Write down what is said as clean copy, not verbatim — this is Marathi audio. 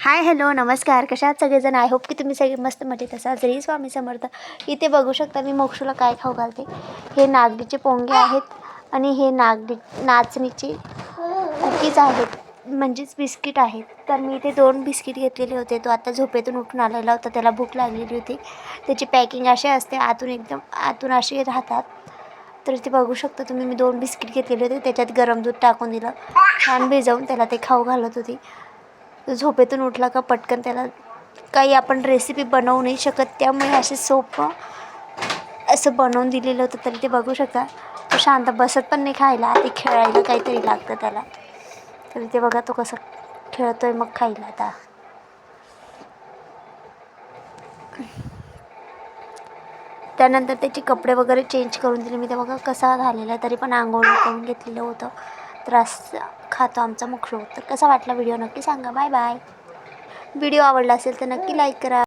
हाय हॅलो नमस्कार. कशा आहात सगळेजण? आय होप की तुम्ही सगळे मस्त मजेत असाल. जरी स्वामी समर्थ. इथे बघू शकता मी मोक्षूला काय खाऊ घालते. हे नागलीचे पोंगे आहेत आणि हे नाचणीचे कुकीज आहेत, म्हणजेच बिस्किट आहेत. तर मी इथे 2 बिस्किट घेतलेले होते. तो आता झोपेतून उठून आलेला होता, त्याला भूक लागलेली होती. त्याची पॅकिंग अशी असते, आतून अशी राहतात. तर इथे बघू शकता तुम्ही, मी 2 बिस्किट घेतलेले होते, त्याच्यात गरम दूध टाकून दिलं, छान भिजवून त्याला ते खाऊ घालत होती. झोपेतून उठला का पटकन त्याला काही आपण रेसिपी बनवू नाही शकत, त्यामुळे असे सोपं असं बनवून दिलेलं होतं. तर ते बघू शकता, तो शांत बसत पण नाही खायला, ते खेळायला काहीतरी लागतं त्याला. तर ते बघा तो कसं खेळतोय मग खायला. आता त्यानंतर त्याचे कपडे वगैरे चेंज करून दिले मी. ते बघा कसा झालेला, तरी पण आंघोळ करून घेतलेलं होतं. तर असं खातो आमचा मोक्षू. तर कसा वाटला व्हिडिओ नक्की सांगा. Bye bye. व्हिडिओ आवडला असेल तर नक्की लाईक करा.